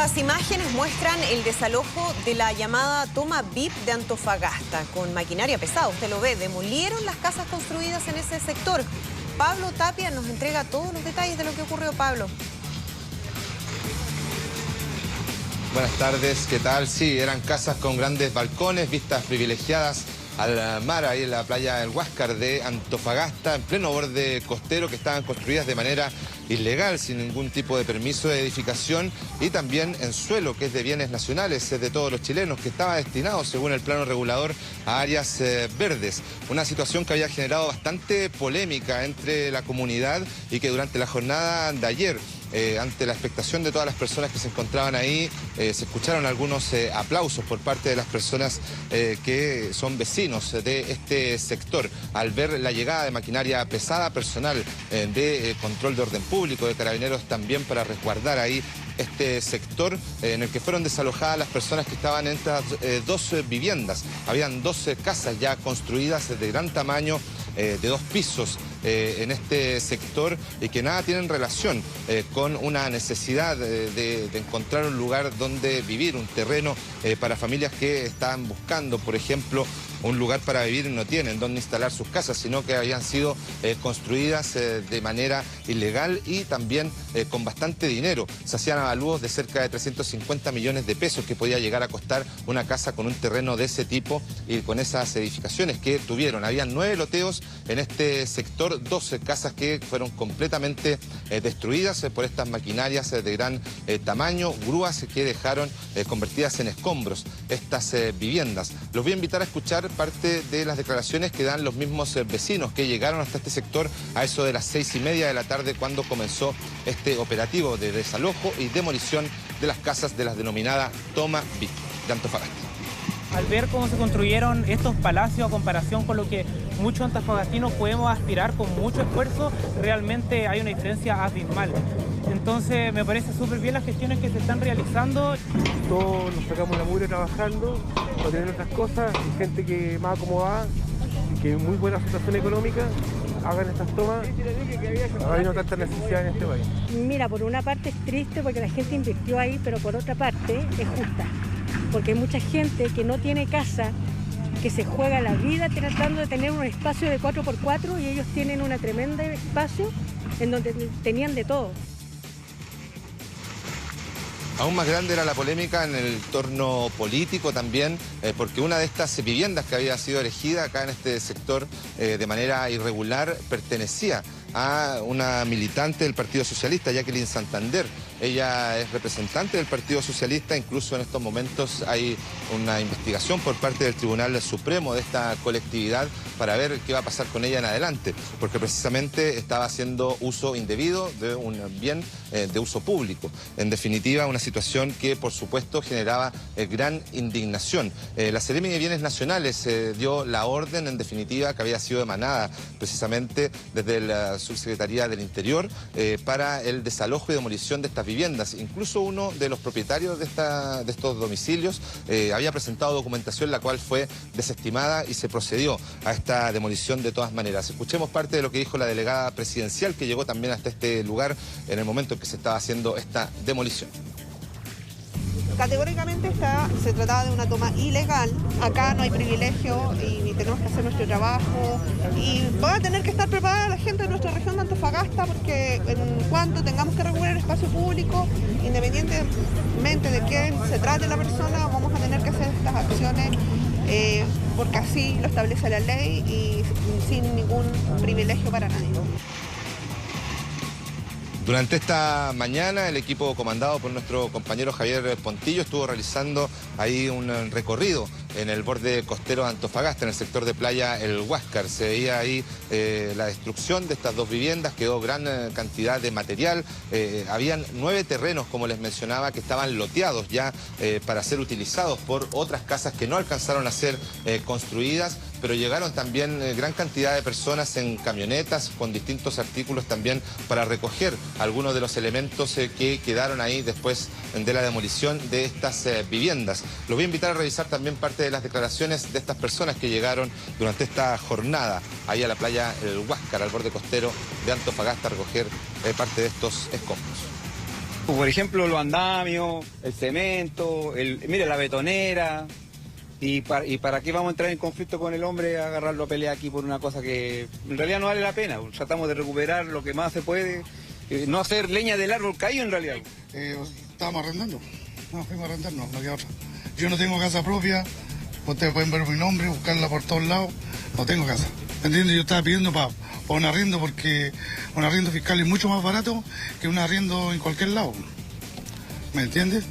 Estas imágenes muestran el desalojo de la llamada toma VIP de Antofagasta. Con maquinaria pesada, usted lo ve, demolieron las casas construidas en ese sector. Pablo Tapia nos entrega todos los detalles de lo que ocurrió. Pablo. Buenas tardes, ¿qué tal? Sí, eran casas con grandes balcones, vistas privilegiadas al mar, ahí en la playa del Huáscar de Antofagasta, en pleno borde costero, que estaban construidas de manera ilegal, sin ningún tipo de permiso de edificación, y también en suelo que es de bienes nacionales, es de todos los chilenos, que estaba destinado, según el plano regulador, a áreas verdes. Una situación que había generado bastante polémica entre la comunidad y que durante la jornada de ayer, ante la expectación de todas las personas que se encontraban ahí, se escucharon algunos aplausos por parte de las personas que son vecinos de este sector, al ver la llegada de maquinaria pesada personal de control de orden público, de carabineros también, para resguardar ahí este sector en el que fueron desalojadas las personas que estaban en estas dos viviendas. Habían 12 casas ya construidas de gran tamaño, de 2 pisos en este sector, y que nada tienen relación con una necesidad de encontrar un lugar donde vivir, un terreno para familias que estaban buscando, por ejemplo, un lugar para vivir y no tienen donde instalar sus casas, sino que habían sido construidas de manera ilegal y también con bastante dinero. Se hacían avalúos de cerca de 350 millones de pesos que podía llegar a costar una casa con un terreno de ese tipo y con esas edificaciones que tuvieron. Habían 9 loteos en este sector, 12 casas que fueron completamente destruidas por estas maquinarias de gran tamaño, grúas que dejaron convertidas en escombros estas viviendas. Los voy a invitar a escuchar parte de las declaraciones que dan los mismos vecinos que llegaron hasta este sector a eso de las 6:30 de la tarde, cuando comenzó este operativo de desalojo y demolición de las casas de las denominadas toma VIP de Antofagasta. Al ver cómo se construyeron estos palacios a comparación con lo que muchos antofagastinos podemos aspirar con mucho esfuerzo, realmente hay una diferencia abismal. Entonces me parece súper bien las gestiones que se están realizando. Todos nos sacamos la mugre trabajando para tener otras cosas, y gente que más acomodada y que en muy buena situación económica hagan estas tomas. Hay no tanta necesidad en este país. Mira, por una parte es triste porque la gente invirtió ahí, pero por otra parte es justa, porque hay mucha gente que no tiene casa, que se juega la vida tratando de tener un espacio de 4x4, y ellos tienen un tremendo espacio en donde tenían de todo. Aún más grande era la polémica en el entorno político también, porque una de estas viviendas que había sido elegida acá en este sector de manera irregular pertenecía a una militante del Partido Socialista, Jacqueline Santander. Ella es representante del Partido Socialista, incluso en estos momentos hay una investigación por parte del Tribunal Supremo de esta colectividad para ver qué va a pasar con ella en adelante, porque precisamente estaba haciendo uso indebido de un bien de uso público. En definitiva, una situación que, por supuesto, generaba gran indignación. La Seremi de Bienes Nacionales dio la orden, en definitiva, que había sido emanada precisamente desde la Subsecretaría del Interior para el desalojo y demolición de estas viviendas. Incluso uno de los propietarios de estos domicilios había presentado documentación la cual fue desestimada y se procedió a esta demolición de todas maneras. Escuchemos parte de lo que dijo la delegada presidencial, que llegó también hasta este lugar en el momento en que se estaba haciendo esta demolición. Categóricamente se trataba de una toma ilegal. Acá no hay privilegio y tenemos que hacer nuestro trabajo, y va a tener que estar preparada la gente de nuestra región de Antofagasta, porque en cuanto tengamos que regular el espacio público, independientemente de quién se trate la persona, vamos a tener que hacer estas acciones porque así lo establece la ley y sin ningún privilegio para nadie. Durante esta mañana, el equipo comandado por nuestro compañero Javier Pontillo estuvo realizando ahí un recorrido en el borde costero de Antofagasta, en el sector de playa El Huáscar. Se veía ahí la destrucción de estas 2 viviendas, quedó gran cantidad de material. Habían 9 terrenos, como les mencionaba, que estaban loteados ya para ser utilizados por otras casas que no alcanzaron a ser construidas, pero llegaron también gran cantidad de personas en camionetas con distintos artículos también para recoger algunos de los elementos que quedaron ahí después de la demolición de estas viviendas. Los voy a invitar a revisar también parte de las declaraciones de estas personas que llegaron durante esta jornada ahí a la playa El Huáscar, al borde costero de Antofagasta, a recoger parte de estos escombros. Por ejemplo, los andamios, el cemento, mire, la betonera. ¿Y para qué vamos a entrar en conflicto con el hombre, a agarrarlo a pelear aquí por una cosa que en realidad no vale la pena? Tratamos de recuperar lo que más se puede, no hacer leña del árbol caído en realidad. Estábamos arrendando, no, fuimos a arrendar, no queda otra. Yo no tengo casa propia, ustedes pueden ver mi nombre, buscarla por todos lados, no tengo casa. ¿Entiendes? Yo estaba pidiendo para un arriendo porque un arriendo fiscal es mucho más barato que un arriendo en cualquier lado. ¿Me entiendes?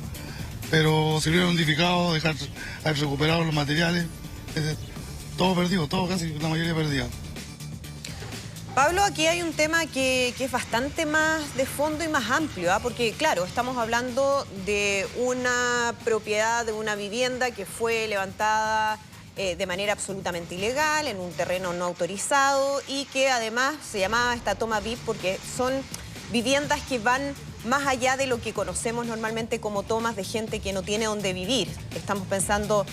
Pero si lo hubiera unificado, dejar haber recuperado los materiales, todo perdido, todo casi, la mayoría perdida. Pablo, aquí hay un tema que es bastante más de fondo y más amplio, ¿ah? Porque claro, estamos hablando de una propiedad, de una vivienda que fue levantada de manera absolutamente ilegal, en un terreno no autorizado y que además se llamaba esta toma VIP porque son viviendas que van más allá de lo que conocemos normalmente como tomas de gente que no tiene dónde vivir. Estamos pensando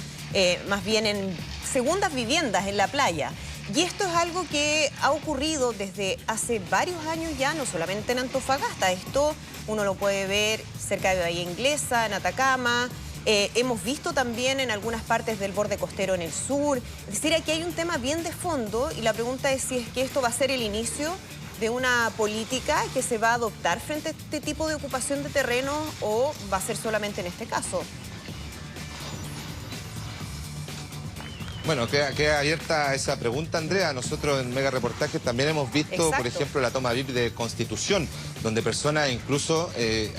más bien en segundas viviendas en la playa. Y esto es algo que ha ocurrido desde hace varios años ya, no solamente en Antofagasta. Esto uno lo puede ver cerca de Bahía Inglesa, en Atacama. Hemos visto también en algunas partes del borde costero en el sur. Es decir, aquí hay un tema bien de fondo y la pregunta es si es que esto va a ser el inicio de una política que se va a adoptar frente a este tipo de ocupación de terreno o va a ser solamente en este caso. Bueno, queda abierta esa pregunta, Andrea. Nosotros en Mega Reportajes también hemos visto, Exacto. por ejemplo, la toma VIP de Constitución, donde personas incluso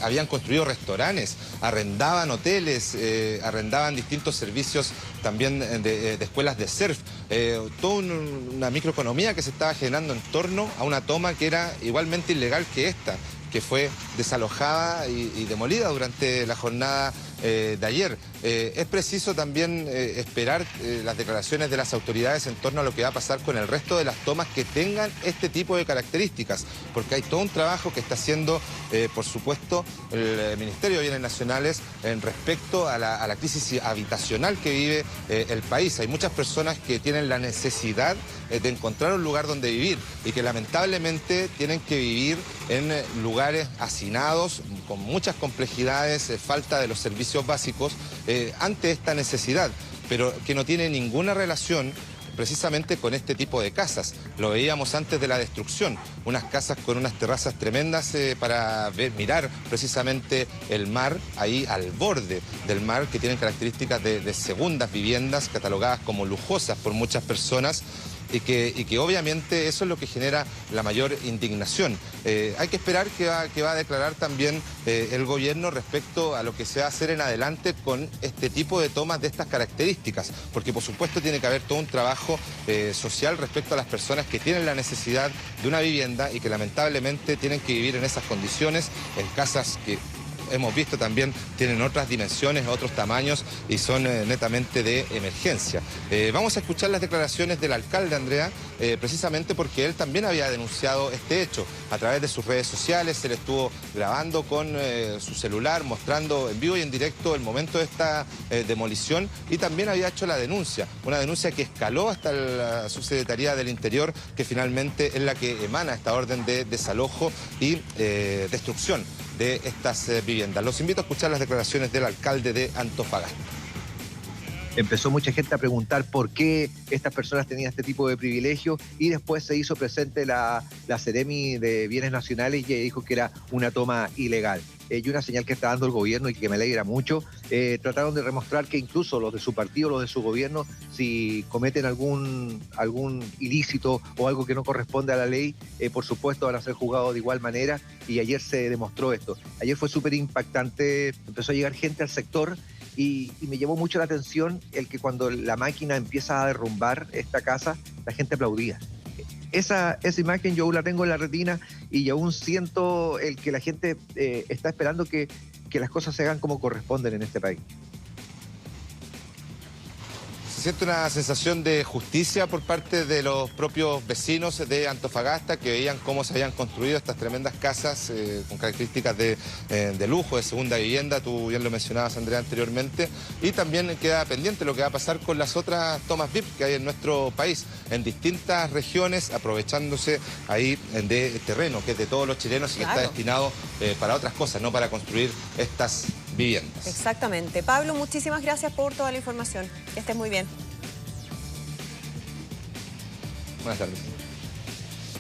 habían construido restaurantes, arrendaban hoteles, arrendaban distintos servicios también de escuelas de surf. Toda una microeconomía que se estaba generando en torno a una toma que era igualmente ilegal que esta, que fue desalojada y demolida durante la jornada de ayer. Es preciso también esperar las declaraciones de las autoridades en torno a lo que va a pasar con el resto de las tomas que tengan este tipo de características, porque hay todo un trabajo que está haciendo, por supuesto, el Ministerio de Bienes Nacionales en respecto a la crisis habitacional que vive el país. Hay muchas personas que tienen la necesidad de encontrar un lugar donde vivir y que lamentablemente tienen que vivir en lugares hacinados, con muchas complejidades, falta de los servicios básicos, ante esta necesidad, pero que no tiene ninguna relación precisamente con este tipo de casas. Lo veíamos antes de la destrucción, unas casas con unas terrazas tremendas para mirar precisamente el mar, ahí al borde del mar, que tienen características de segundas viviendas catalogadas como lujosas por muchas personas. Y que obviamente eso es lo que genera la mayor indignación. Hay que esperar que va a declarar también el gobierno respecto a lo que se va a hacer en adelante con este tipo de tomas de estas características, porque por supuesto tiene que haber todo un trabajo social respecto a las personas que tienen la necesidad de una vivienda y que lamentablemente tienen que vivir en esas condiciones, en casas que hemos visto también tienen otras dimensiones, otros tamaños y son netamente de emergencia. Vamos a escuchar las declaraciones del alcalde, Andrea, precisamente porque él también había denunciado este hecho. A través de sus redes sociales, él estuvo grabando con su celular, mostrando en vivo y en directo el momento de esta demolición y también había hecho la denuncia, una denuncia que escaló hasta la Subsecretaría del Interior, que finalmente es la que emana esta orden de desalojo y destrucción de estas viviendas. Los invito a escuchar las declaraciones del alcalde de Antofagasta. Empezó mucha gente a preguntar por qué estas personas tenían este tipo de privilegios y después se hizo presente la Seremi de Bienes Nacionales y dijo que era una toma ilegal. Y una señal que está dando el gobierno y que me alegra mucho. Trataron de demostrar que incluso los de su partido, los de su gobierno, si cometen algún ilícito o algo que no corresponde a la ley, por supuesto van a ser juzgados de igual manera y ayer se demostró esto. Ayer fue súper impactante, empezó a llegar gente al sector y me llamó mucho la atención el que cuando la máquina empieza a derrumbar esta casa, la gente aplaudía. Esa imagen yo la tengo en la retina y aún siento el que la gente está esperando que las cosas se hagan como corresponden en este país. Se siente una sensación de justicia por parte de los propios vecinos de Antofagasta que veían cómo se habían construido estas tremendas casas con características de lujo, de segunda vivienda, tú bien lo mencionabas, Andrea, anteriormente, y también queda pendiente lo que va a pasar con las otras tomas VIP que hay en nuestro país, en distintas regiones, aprovechándose ahí de terreno que es de todos los chilenos y que está destinado para otras cosas, no para construir estas viviendas. Exactamente. Pablo, muchísimas gracias por toda la información. Que estés muy bien. Buenas tardes.